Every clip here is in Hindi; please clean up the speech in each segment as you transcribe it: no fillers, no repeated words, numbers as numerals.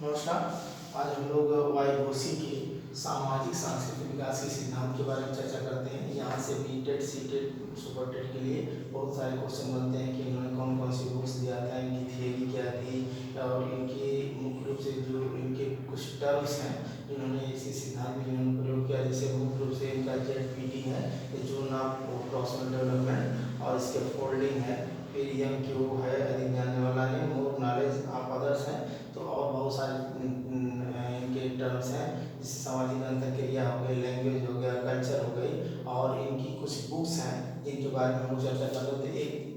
नमस्कार। आज हम लोग वाइगोसी के सामाजिक सांस्कृतिक विकास के सिद्धांत के बारे में चर्चा करते हैं। यहाँ से बीटेड सीटेड सुपर टेट के लिए बहुत सारे क्वेश्चन बनते हैं कि इन्होंने कौन कौन सी बुक्स दिया था, इनकी थियरी क्या थी और इनके मुख्य रूप से जो इनके कुछ टर्म्स हैं जिन्होंने इसी सिद्धांत में जिन्होंने प्रयोग किया। जैसे मुख्य रूप से इनका ZPD है, जोन ऑफ प्रॉक्सिमल डेवलपमेंट, और इसके फोल्डिंग है, फिर MQ है, अधिक जानने वाला नहीं, मोर नॉलेज ऑफ अदर्स है। तो और बहुत सारे इनके टर्म्स हैं, जैसे सामाजिक अंतरक्रिया हो गई, लैंग्वेज हो गया, कल्चर हो गई, और इनकी कुछ बुक्स हैं जिनके बारे में हम लोग चर्चा कर रहे थे। एक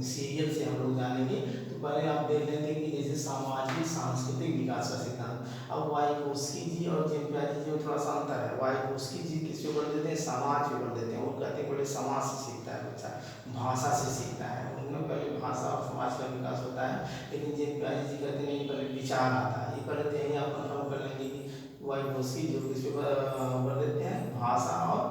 सीरियल से हम लोग जानेंगे। तो पहले आप देख लेते हैं कि जैसे सामाजिक सांस्कृतिक विकास का सिद्धांत। अब वाइगोस्की जी और जेम्पियाजी जी में थोड़ा सा अंतर है। वाइगोस्की जी किस पे बल देते हैं? समाज पे बल देते हैं। वो कहते हैं पहले समाज से सीखता है बच्चा, भाषा से सीखता है। उनमें पहले भाषा और समाज का विकास होता है, लेकिन जेम्पियाजी जी कहते नहीं, पहले विचार आता है। ये पहले यही आप कंफर्म कर लेंगे कि वाइगोस्की जो किस पे बल देते हैं? भाषा और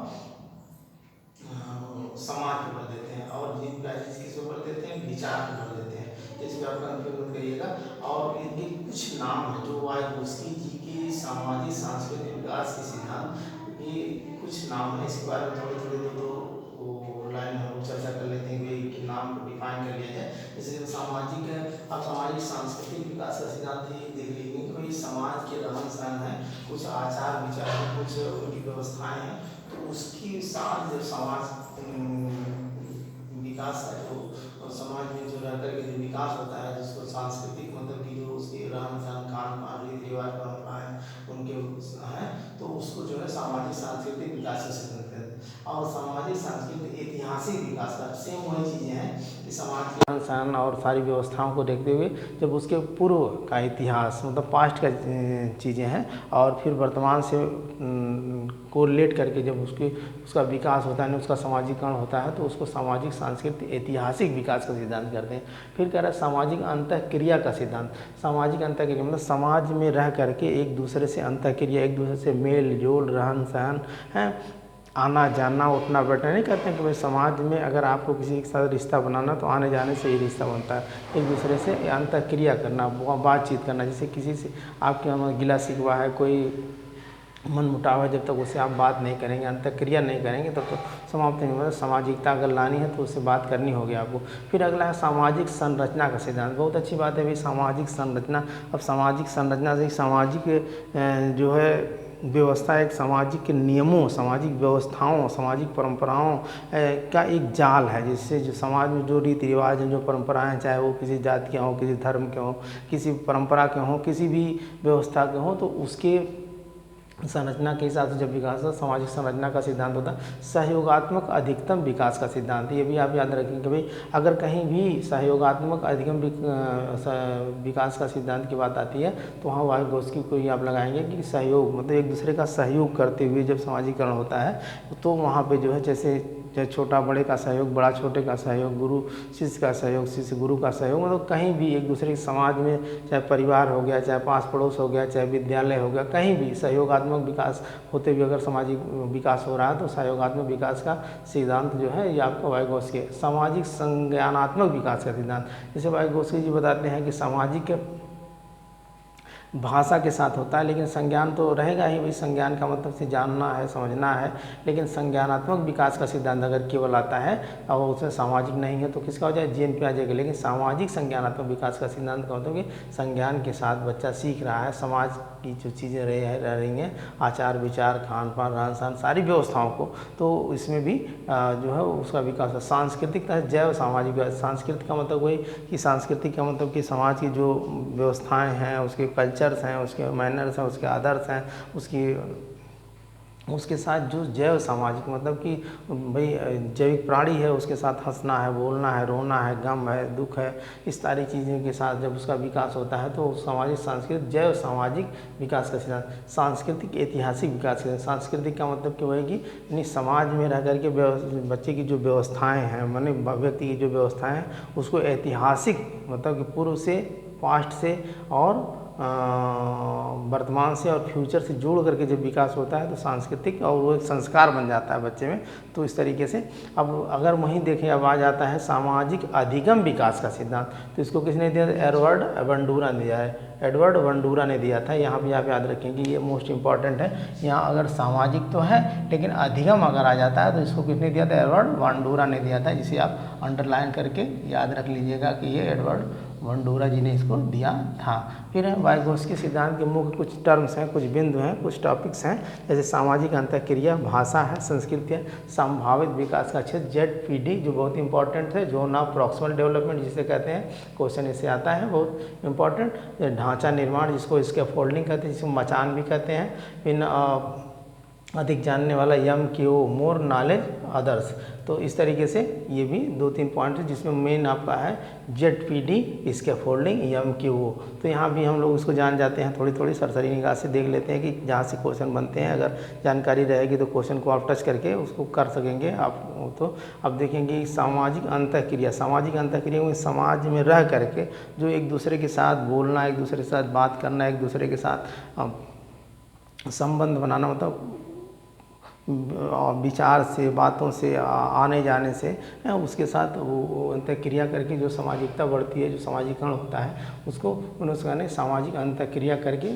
समाज पे बल देते हैं, और जेम्पियाजी जी किस पे बल देते हैं? विचार पे बल देते हैं। इस पर आप कंफ्यूज मत करिएगा। और इनके कुछ नाम हैं जो वाइगोस्की जी के सामाजिक सांस्कृतिक विकास के सिद्धांत, ये कुछ नाम है। इसके बारे में थोड़े थोड़े दो लाइन हम लोग चर्चा कर लेते हैं कि नाम को डिफाइन कर लिया जाए। जैसे सामाजिक, अब सामाजिक सांस्कृतिक विकास का सिद्धांत ये देख लीजिए कि भाई समाज के रहन सहन है, कुछ आचार विचार है, कुछ उनकी व्यवस्थाएं हैं। तो उसके साथ जब समाज विकास है, जो समाज में जो रह करके जो विकास होता है, जिसको सांस्कृतिक मतलब कि जो उसके रहन सहन, खान पान, रीति रिवाज, परंपराएं उनके हैं, तो उसको जो है सामाजिक सांस्कृतिक विकास का सिद्धांत कहते हैं। और सामाजिक सांस्कृतिक ऐतिहासिक विकास का सेम वही चीज़ें हैं कि समाज के रहन सहन और सारी व्यवस्थाओं को देखते हुए जब उसके पूर्व का इतिहास मतलब पास्ट का चीज़ें हैं, और फिर वर्तमान से कोरिलेट करके जब उसका विकास होता है ना, उसका सामाजिकरण होता है, तो उसको सामाजिक सांस्कृतिक ऐतिहासिक विकास का सिद्धांत करते हैं। फिर कह रहा है सामाजिक अंतःक्रिया का सिद्धांत। सामाजिक अंतःक्रिया मतलब समाज में रह करके एक दूसरे से अंतःक्रिया, एक दूसरे से मेल जोल, रहन सहन है, आना जाना, उठना बैठना। नहीं कहते हैं कि भाई समाज में अगर आपको किसी के साथ रिश्ता बनाना तो आने जाने से ही रिश्ता बनता है। एक दूसरे से अंतःक्रिया करना, बातचीत करना। जैसे किसी से आपके यहाँ गिला शिकवा है, कोई मन मुटाव है, जब तक उससे आप बात नहीं करेंगे, अंतःक्रिया नहीं करेंगे, तब तो समाप्त नहीं होगा। सामाजिकता अगर लानी है तो उससे बात करनी होगी आपको। फिर अगला है सामाजिक संरचना का सिद्धांत। बहुत अच्छी बात है भाई, सामाजिक संरचना। अब सामाजिक संरचना से सामाजिक जो है व्यवस्था, एक सामाजिक नियमों, सामाजिक व्यवस्थाओं, सामाजिक परंपराओं का एक जाल है, जिससे जो समाज में जो रीति रिवाज हैं, जो परंपराएं हैं, चाहे वो किसी जाति के हों, किसी धर्म के हों, किसी परंपरा के हों, किसी भी व्यवस्था के हों, तो उसके संरचना के हिसाब से जब विकास होता है, सामाजिक संरचना का सिद्धांत होता है सहयोगात्मक अधिकतम विकास का सिद्धांत। ये भी आप याद रखेंगे कि भाई अगर कहीं भी सहयोगात्मक अधिकतम विकास का सिद्धांत की बात आती है, तो वहाँ वाइगोस्की को ही आप लगाएंगे कि सहयोग मतलब एक दूसरे का सहयोग करते हुए जब सामाजिकरण होता है, तो वहाँ पर जो है जैसे छोटा बड़े का सहयोग, बड़ा छोटे का सहयोग, गुरु शिष्य का सहयोग, शिष्य गुरु का सहयोग, मतलब कहीं भी एक दूसरे के समाज में, चाहे परिवार हो गया, चाहे पास पड़ोस हो गया, चाहे विद्यालय हो गया, कहीं भी सहयोगात्मक विकास होते हुए अगर सामाजिक विकास हो रहा है, तो सहयोगात्मक विकास का सिद्धांत जो है ये आपको वाइगोस्की। सामाजिक संज्ञानात्मक विकास का सिद्धांत, जैसे वाइगोस्की जी बताते हैं कि सामाजिक भाषा के साथ होता है, लेकिन संज्ञान तो रहेगा ही। भाई संज्ञान का मतलब से जानना है, समझना है, लेकिन संज्ञानात्मक विकास का सिद्धांत अगर केवल आता है और उसमें सामाजिक नहीं है, तो किसका हो जाए? जेएनपीआजे का। लेकिन सामाजिक संज्ञानात्मक विकास का सिद्धांत का मतलब कि संज्ञान के साथ बच्चा सीख रहा है, समाज की जो चीज़ें रह रही हैं, आचार विचार, खान पान, रहन सहन, सारी व्यवस्थाओं को, तो इसमें भी जो है उसका विकास है। सांस्कृतिक जैव सामाजिक। सांस्कृतिक का मतलब वही कि सांस्कृतिक का मतलब कि समाज की जो व्यवस्थाएं हैं, उसके कल्चर्स हैं, उसके मैनर्स हैं, उसके आदर्श हैं, उसके साथ जो जैव सामाजिक मतलब कि भाई जैविक प्राणी है, उसके साथ हंसना है, बोलना है, रोना है, गम है, दुख है, इस सारी चीज़ों के साथ जब उसका विकास होता है, तो सामाजिक सांस्कृतिक जैव सामाजिक विकास का सिद्धांत। सांस्कृतिक ऐतिहासिक विकास का। सांस्कृतिक का मतलब कि वही कि यानी समाज में रह करके बच्चे की जो व्यवस्थाएँ हैं, माने व्यक्ति की जो व्यवस्थाएँ हैं, उसको ऐतिहासिक मतलब कि पूर्व से, पास्ट से और वर्तमान से और फ्यूचर से जोड़ करके जब विकास होता है तो सांस्कृतिक और वो एक संस्कार बन जाता है बच्चे में। तो इस तरीके से अब अगर वहीं देखें, अब आ जाता है सामाजिक अधिगम विकास का सिद्धांत। तो इसको किसने दिया? एडवर्ड बंडूरा ने दिया है, एडवर्ड बंडूरा ने दिया था। यहाँ भी आप याद रखें कि ये मोस्ट इंपॉर्टेंट है। यहाँ अगर सामाजिक तो है लेकिन अधिगम अगर आ जाता है तो इसको किसने दिया था? एडवर्ड बंडूरा ने दिया था, जिसे आप अंडरलाइन करके याद रख लीजिएगा कि ये एडवर्ड बंडूरा जी ने इसको दिया था। फिर है वाइगोत्स्की सिद्धांत के मुख्य कुछ टर्म्स हैं, कुछ बिंदु हैं, कुछ टॉपिक्स हैं, जैसे सामाजिक अंतःक्रिया, भाषा है, संस्कृति है, संभावित विकास का क्षेत्र, ZPD जो बहुत इंपॉर्टेंट है, जोन ऑफ प्रॉक्सिमल डेवलपमेंट जिसे कहते हैं, क्वेश्चन इससे आता है बहुत इंपॉर्टेंट, ढांचा निर्माण जिसको स्कैफोल्डिंग कहते हैं, जिसको मचान भी कहते हैं। फिर अधिक जानने वाला MQ, मोर नॉलेज अदर्स। तो इस तरीके से ये भी 2-3 पॉइंट है जिसमें मेन आपका है ZPD, स्कैफोल्डिंग, MQ। तो यहाँ भी हम लोग इसको जान जाते हैं, थोड़ी थोड़ी सरसरी निगाह से देख लेते हैं कि जहाँ से क्वेश्चन बनते हैं। अगर जानकारी रहेगी तो क्वेश्चन को आप टच करके उसको कर सकेंगे आप। तो अब देखेंगे सामाजिक अंतःक्रिया, सामाजिक अंतःक्रिया में समाज में रह करके जो एक दूसरे के साथ बोलना, एक दूसरे के साथ बात करना, एक दूसरे के साथ संबंध बनाना, मतलब विचार से, बातों से, आने जाने से, उसके साथ वो अंतःक्रिया करके जो सामाजिकता बढ़ती है, जो सामाजिकरण होता है, उसको उन्होंने सामाजिक अंतःक्रिया करके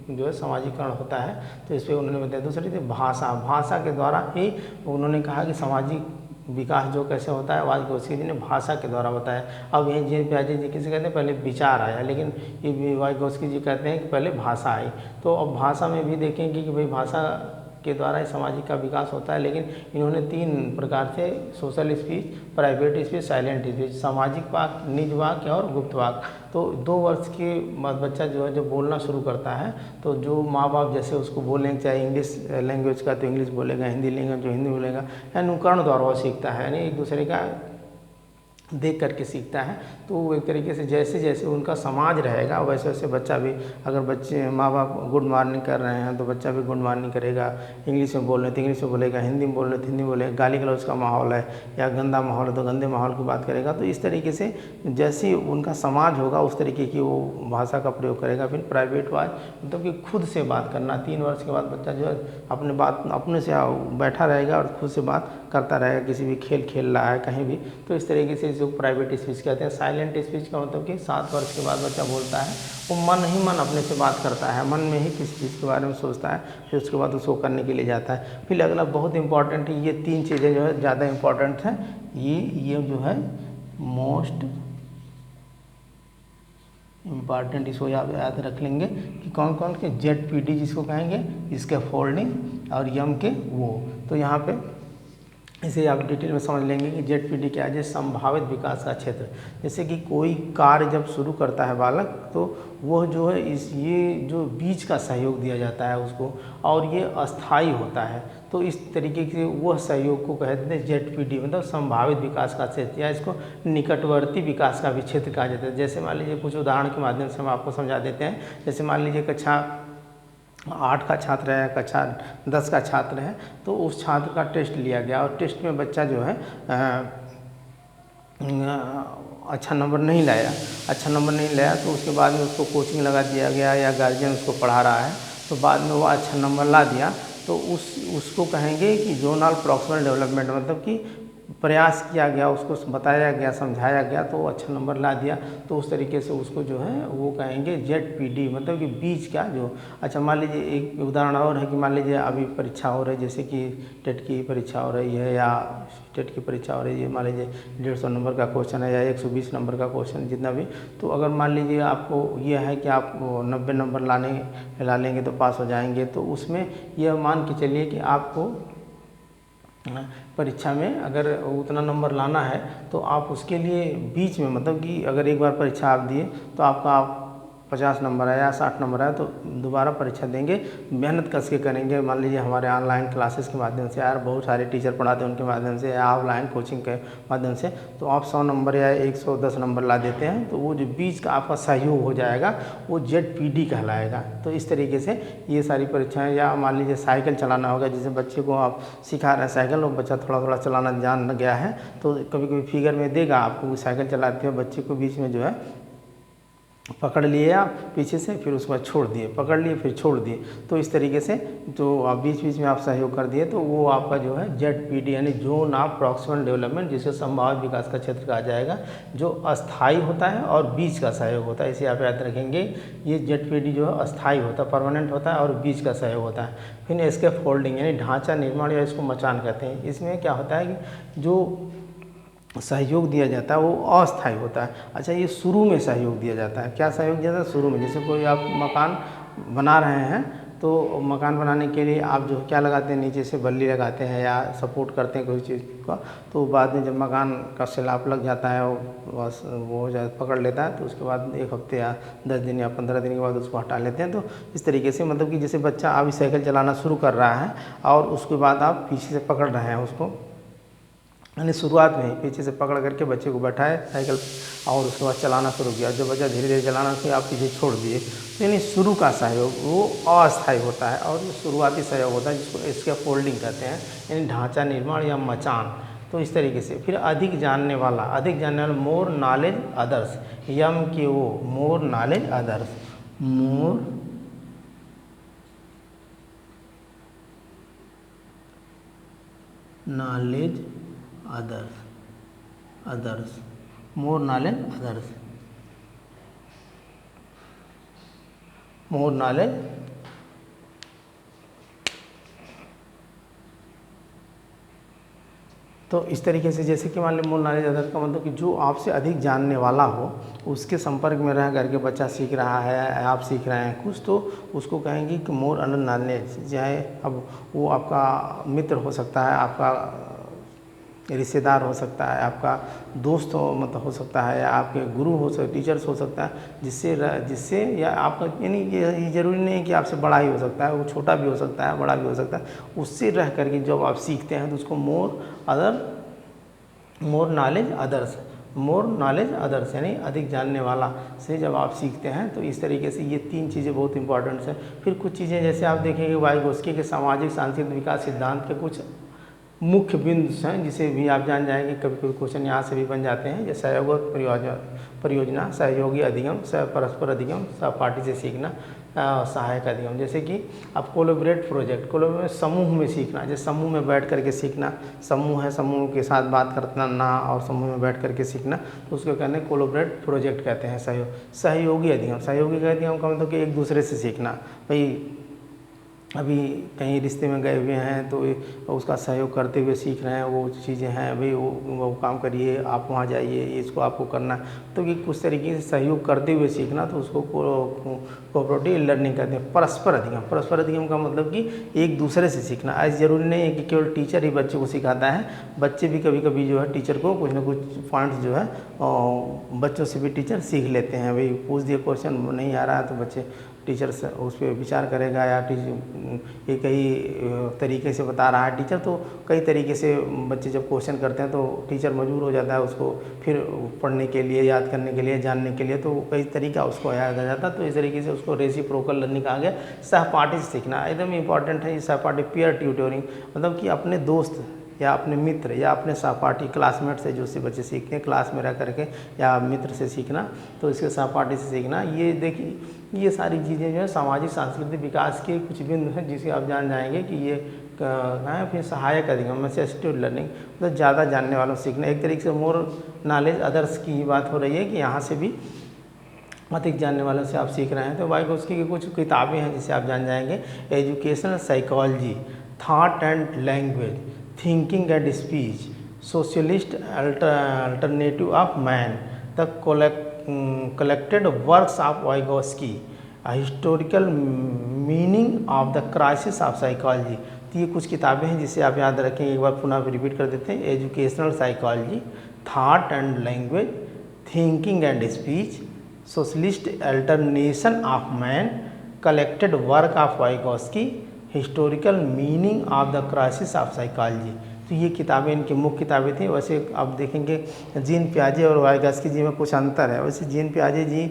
जो है सामाजिकरण होता है। तो इस पर उन्होंने बताया। दूसरी थी भाषा, भाषा के द्वारा ही उन्होंने कहा कि सामाजिक विकास जो कैसे होता है, वाइगोत्स्की जी ने भाषा के द्वारा बताया। अब यहीं जे प्याजे जी किसे कहते हैं? पहले विचार आया, लेकिन ये वाइगोत्स्की जी कहते हैं कि पहले भाषा आई। तो अब भाषा में भी देखेंगे कि भाई भाषा के द्वारा ही सामाजिक का विकास होता है, लेकिन इन्होंने 3 प्रकार से, social speech, private speech, silent speech, सामाजिक वाक्य, निज वाक्य और गुप्त वाक्य। तो 2 वर्ष के बाद बच्चा जो है जब बोलना शुरू करता है तो जो माँ बाप जैसे उसको बोलेंगे, चाहे इंग्लिश लैंग्वेज का तो इंग्लिश बोलेगा, हिंदी लैंग्वेज जो हिंदी बोलेगा, या अनुकरण द्वारा वो सीखता है, यानी एक दूसरे का देख करके सीखता है। तो वो एक तरीके से जैसे जैसे उनका समाज रहेगा वैसे वैसे बच्चा भी, अगर बच्चे माँ बाप गुड मॉर्निंग कर रहे हैं तो बच्चा भी गुड मॉर्निंग करेगा, इंग्लिश में बोल रहे तो इंग्लिश में बोलेगा, हिंदी में बोल रहे तो हिंदी में बोलेगा, गाली गलौज का माहौल है या गंदा माहौल है तो गंदे माहौल की बात करेगा। तो इस तरीके से जैसे उनका समाज होगा उस तरीके की वो भाषा का प्रयोग करेगा। फिर प्राइवेट वाइज मतलब कि खुद से बात करना, 3 वर्ष के बाद बच्चा जो है अपने बात अपने से बैठा रहेगा और खुद से बात करता रहेगा, किसी भी खेल खेल रहा है कहीं भी। तो इस तरीके से इसको प्राइवेट स्पीच कहते हैं। साइलेंट स्पीच का मतलब कि 7 वर्ष के बाद बच्चा बोलता है, वो मन ही मन अपने से बात करता है, मन में ही किसी चीज़ के बारे में सोचता है, फिर उसके बाद उसको करने के लिए जाता है। फिर अगला बहुत इंपॉर्टेंट है, ये 3 चीज़ें जो है ज़्यादा इंपॉर्टेंट हैं। ये जो है मोस्ट इम्पॉर्टेंट, इसको याद रख लेंगे कि कौन कौन के ZPD जिसको कहेंगे, स्कैफोल्डिंग और यम के वो। तो यहाँ पे इसे आप डिटेल में समझ लेंगे कि ZPD क्या है, संभावित विकास का क्षेत्र। जैसे कि कोई कार्य जब शुरू करता है बालक तो वह जो है ये जो बीज का सहयोग दिया जाता है उसको, और ये अस्थाई होता है। तो इस तरीके से वह सहयोग को कहते हैं ZPD, मतलब संभावित विकास का क्षेत्र, या इसको निकटवर्ती विकास का भी क्षेत्र कहा जाता है। जैसे मान लीजिए कुछ उदाहरण के माध्यम से हम आपको समझा देते हैं। जैसे मान लीजिए कक्षा 8 का छात्र है, कक्षा 10 का छात्र है, तो उस छात्र का टेस्ट लिया गया और टेस्ट में बच्चा जो है अच्छा नंबर नहीं लाया, तो उसके बाद में उसको कोचिंग लगा दिया गया या गार्जियन उसको पढ़ा रहा है, तो बाद में वो अच्छा नंबर ला दिया, तो उसको कहेंगे कि जोनल प्रॉक्सिमल डेवलपमेंट, मतलब कि प्रयास किया गया, उसको बताया गया, समझाया गया, तो वो अच्छा नंबर ला दिया। तो उस तरीके से उसको जो है वो कहेंगे ZPD, मतलब कि बीज का जो। अच्छा मान लीजिए एक उदाहरण और है कि मान लीजिए अभी परीक्षा हो रही है, जैसे कि टेट की परीक्षा हो रही है या स्टेट की परीक्षा हो रही है, मान लीजिए 150 नंबर का क्वेश्चन है या 120 नंबर का क्वेश्चन, जितना भी। तो अगर मान लीजिए आपको यह है कि आप 90 नंबर ला लेंगे तो पास हो जाएंगे, तो उसमें यह मान के चलिए कि आपको परीक्षा में अगर उतना नंबर लाना है तो आप उसके लिए बीच में, मतलब कि अगर एक बार परीक्षा आप दिए तो आपका 50 नंबर आया या 60 नंबर आया तो दोबारा परीक्षा देंगे, मेहनत कस के करेंगे। मान लीजिए हमारे ऑनलाइन क्लासेस के माध्यम से, यार बहुत सारे टीचर पढ़ाते हैं उनके माध्यम से, या ऑफलाइन कोचिंग के माध्यम से, तो आप 100 नंबर या 110 नंबर ला देते हैं, तो वो जो बीच का आपका सहयोग हो जाएगा वो ZPD कहलाएगा। तो इस तरीके से ये सारी परीक्षाएँ, या मान लीजिए साइकिल चलाना होगा, जैसे बच्चे को आप सिखा रहे हैं साइकिल, और बच्चा थोड़ा थोड़ा चलाना जान गया है, तो कभी कभी फिगर में देगा आपको साइकिल चलाते हुए बच्चे को बीच में जो है पकड़ लिए आप पीछे से, फिर उसके बाद छोड़ दिए, पकड़ लिए फिर छोड़ दिए। तो इस तरीके से जो आप बीच बीच में आप सहयोग कर दिए तो वो आपका जो है ZPD यानी जोन ऑफ प्रॉक्सिमल डेवलपमेंट, जिसे संभावित विकास का क्षेत्र कहा जाएगा, जो अस्थाई होता है और बीच का सहयोग होता है। इसे आप याद रखेंगे, ये ZPD जो है अस्थाई होता है, परमानेंट होता है और बीच का सहयोग होता है। फिर इसके फोल्डिंग यानी ढांचा निर्माण या इसको मचान कहते हैं। इसमें क्या होता है कि जो सहयोग दिया जाता है वो अस्थायी होता है। अच्छा, ये शुरू में सहयोग दिया जाता है। क्या सहयोग दिया जाता है? शुरू में। जैसे कोई आप मकान बना रहे हैं तो मकान बनाने के लिए आप जो क्या लगाते हैं, नीचे से बल्ली लगाते हैं या सपोर्ट करते हैं कोई चीज़ का, तो बाद में जब मकान का स्लैब लग जाता है वो हो जाए, पकड़ लेता है, तो उसके बाद 1 हफ्ते या 10 दिन या 15 दिन के बाद उसको हटा लेते हैं। तो इस तरीके से मतलब कि जैसे बच्चा अभी साइकिल चलाना शुरू कर रहा है और उसके बाद आप पीछे से पकड़ रहे हैं उसको, यानी शुरुआत में ही पीछे से पकड़ करके बच्चे को बैठाए साइकिल और उसके बाद चलाना शुरू किया। जब बच्चा धीरे धीरे चलाना शुरू, आप पीछे छोड़ दिए, तो यानी शुरू का सहयोग वो अस्थायी होता है और ये शुरुआती सहयोग होता है, जिसको इसका फोल्डिंग कहते हैं, यानी ढांचा निर्माण या मचान। तो इस तरीके से फिर अधिक जानने वाला more knowledge others, MKO more knowledge others, more knowledge others, more knowledge others, more knowledge. तो इस तरीके से जैसे कि मान लीजिए मोर नॉलेज अदर्स का मतलब कि जो आपसे अधिक जानने वाला हो, उसके संपर्क में रह करके बच्चा सीख रहा है, आप सीख रहे हैं कुछ, तो उसको कहेंगे कि मोर नॉलेज। चाहे अब वो आपका मित्र हो सकता है, आपका रिश्तेदार हो सकता है, आपका दोस्त हो सकता है, या आपके गुरु हो सकते, टीचर्स हो सकता है, जिससे या आपका, यानी ये ज़रूरी नहीं है कि आपसे बड़ा ही हो सकता है, वो छोटा भी हो सकता है, बड़ा भी हो सकता है। उससे रह करके जब आप सीखते हैं तो उसको मोर नॉलेज अदर्स यानी अधिक जानने वाला से जब आप सीखते हैं। तो इस तरीके से ये 3 चीज़ें बहुत इंपॉर्टेंट हैं। फिर कुछ चीज़ें जैसे आप देखेंगे वाइगोस्की के सामाजिक सांस्कृतिक विकास सिद्धांत के कुछ मुख्य बिंदु हैं, जिसे भी आप जान जाएंगे। कभी कभी क्वेश्चन यहाँ से भी बन जाते हैं, जैसे सहयोग और परियोजना, सहयोगी अधिगम, परस्पर अधिगम, सहपाठी से सीखना, सहायक अधिगम। जैसे कि आप कोलैबोरेट प्रोजेक्ट, कोलैबोरेट समूह में सीखना, जैसे समूह में बैठ करके सीखना, समूह है, समूह के साथ बात करना और समूह में बैठ करके सीखना, तो उसको कहते हैं कोलैबोरेट प्रोजेक्ट कहते हैं। सहयोगी अधिगम का मतलब कि एक दूसरे से सीखना। भाई अभी कहीं रिश्ते में गए हुए हैं तो उसका सहयोग करते हुए सीख रहे हैं, वो चीज़ें हैं, भाई वो काम करिए, आप वहाँ जाइए, इसको आपको करना, तो ये कुछ तरीके से सहयोग करते हुए सीखना, तो उसको कोऑपरेटिव लर्निंग कहते हैं। परस्पर अधिगम का मतलब कि एक दूसरे से सीखना। ऐसा ज़रूरी नहीं है कि केवल टीचर ही बच्चे को सिखाता है, बच्चे भी कभी कभी जो है टीचर को कुछ ना कुछ पॉइंट्स जो है बच्चों से भी टीचर सीख लेते हैं। भाई पूछ दिए क्वेश्चन नहीं आ रहा है तो बच्चे टीचर से उस पर विचार करेगा, या ये कई तरीके से बता रहा है टीचर, तो कई तरीके से बच्चे जब क्वेश्चन करते हैं तो टीचर मजबूर हो जाता है उसको फिर पढ़ने के लिए, याद करने के लिए, जानने के लिए, तो कई तरीका उसको याद आ जाता है। तो इस तरीके से उसको रेसिप्रोकल लर्निंग कहा गया। सहपाठी से सीखना एकदम इंपॉर्टेंट है। ये सहपाठी पीयर ट्यूटरिंग मतलब कि अपने दोस्त या अपने मित्र या अपने सहपाठी क्लासमेट से जो से बच्चे सीखते हैं, क्लास में रह करके या मित्र से सीखना, तो इसके सहपाठी से सीखना। ये देखिए, ये सारी चीज़ें जो है सामाजिक सांस्कृतिक विकास के कुछ बिंदु हैं, जिसे आप जान जाएंगे कि ये है। फिर सहायक अधिगम में असिस्टेड लर्निंग मतलब ज़्यादा जानने वालों से सीखना। एक तरीके से मोर नॉलेज अदर्स की ही बात हो रही है कि यहाँ से भी अधिक जानने वालों से आप सीख रहे हैं। तो वाइगोस्की की कुछ किताबें हैं जिसे आप जान जाएंगे। Educational psychology, thought and language, thinking and speech, socialist alternative of man, the collected works of Vygotsky, a historical meaning of the crisis of psychology। तो ये कुछ किताबें हैं जिसे आप याद रखें। एक बार पुनः रिपीट कर देते हैं। Educational psychology, thought and language, thinking and speech, socialist alternation of man, collected work of Vygotsky, historical meaning of the crisis of psychology. तो ये किताबें इनकी मुख्य किताबें थी। वैसे आप देखेंगे जीन पियाजे और वाइगोस्की जी में कुछ अंतर है। वैसे जीन पियाजे जी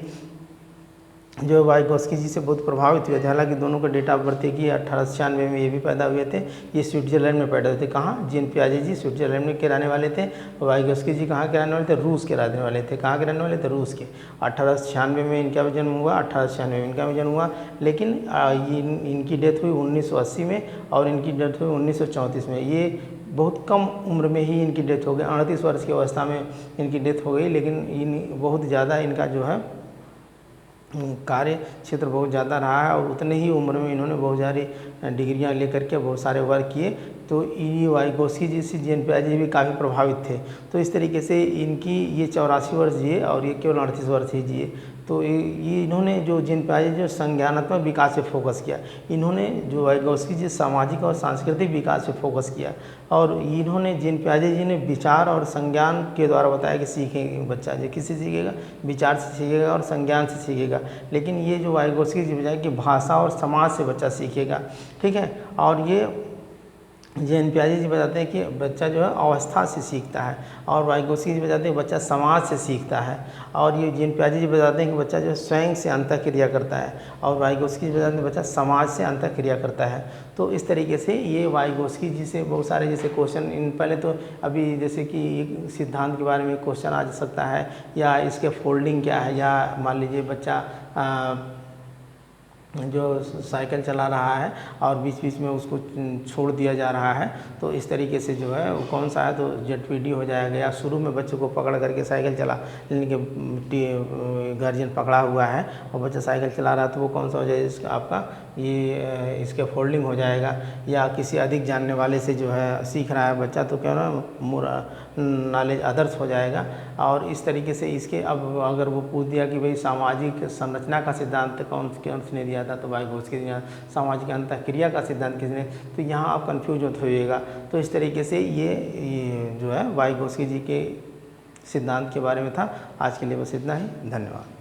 जो वाइगोस्की जी से बहुत प्रभावित हुए थे। हालांकि दोनों का डेट ऑफ बर्थ एक ही 1896 में ये भी पैदा हुए थे। ये स्विट्जरलैंड में पैदा हुए थे। कहाँ? जीन पियाजे जी स्विट्जरलैंड में के रहने वाले थे। वाइगोस्की जी कहाँ के रहने वाले थे? रूस के रहने वाले थे। कहाँ के रहने वाले थे? रूस के। 1896 में इनका भी जन्म हुआ, 1896 में इनका भी जन्म हुआ। लेकिन इनकी डेथ हुई 1980 में और इनकी डेथ हुई 1934 में। ये बहुत कम उम्र में ही इनकी डेथ हो गई, 38 वर्ष की अवस्था में इनकी डेथ हो गई। लेकिन बहुत ज़्यादा इनका जो है कार्य क्षेत्र बहुत ज़्यादा रहा है और उतने ही उम्र में इन्होंने बहुत सारी डिग्रियां लेकर के बहुत सारे वर्क किए। तो ये वाइगोस्की जी से जीन पियाजे भी काफ़ी प्रभावित थे। तो इस तरीके से इनकी ये 84 वर्ष जिए और ये केवल 38 वर्ष ही जिए। तो ये इन्होंने जो जीन पियाजे जो संज्ञानात्मक विकास पे फोकस किया, इन्होंने जो वाइगोस्की जी सामाजिक और सांस्कृतिक विकास पे फोकस किया। और इन्होंने जीन पियाजे जी ने विचार और संज्ञान के द्वारा बताया कि सीखेंगे बच्चा जो किससे सीखेगा? विचार से सीखेगा और संज्ञान से सीखेगा। लेकिन ये जो वाइगोस्की जी बताया कि भाषा और समाज से बच्चा सीखेगा, ठीक है। और ये जीन पियाजे जी बताते हैं कि बच्चा जो है अवस्था से सीखता है और वाइगोस्की जी बताते हैं बच्चा समाज से सीखता है। और ये जीन पियाजे जी बताते हैं कि बच्चा जो है स्वयं से अंतःक्रिया करता है और वाइगोस्की जी बताते हैं बच्चा समाज से अंतःक्रिया करता है। तो इस तरीके से ये वाइगोस्की जी से बहुत सारे जैसे क्वेश्चन इन पहले तो अभी जैसे कि एक सिद्धांत के बारे में क्वेश्चन आ सकता है या इसके फोल्डिंग क्या है, या मान लीजिए बच्चा जो साइकिल चला रहा है और बीच बीच में उसको छोड़ दिया जा रहा है, तो इस तरीके से जो है वो कौन सा है, तो जेटपीडी हो जाएगा। या शुरू में बच्चे को पकड़ करके साइकिल चला, यानी कि गार्जियन पकड़ा हुआ है और बच्चा साइकिल चला रहा है, तो वो कौन सा हो जाएगा? इसका आपका ये इसके फोल्डिंग हो जाएगा। या किसी अधिक जानने वाले से जो है सीख रहा है बच्चा, तो क्या ना मोरा नॉलेज अदर्स हो जाएगा। और इस तरीके से इसके अब अगर वो पूछ दिया कि भाई सामाजिक संरचना का सिद्धांत किसने दिया था, तो वाइगोस्की ने। सामाजिक अंतःक्रिया का सिद्धांत किसने? तो यहाँ आप कन्फ्यूज होते होइएगा। तो इस तरीके से ये जो है वाइगोस्की जी के सिद्धांत के बारे में था। आज के लिए बस इतना ही। धन्यवाद।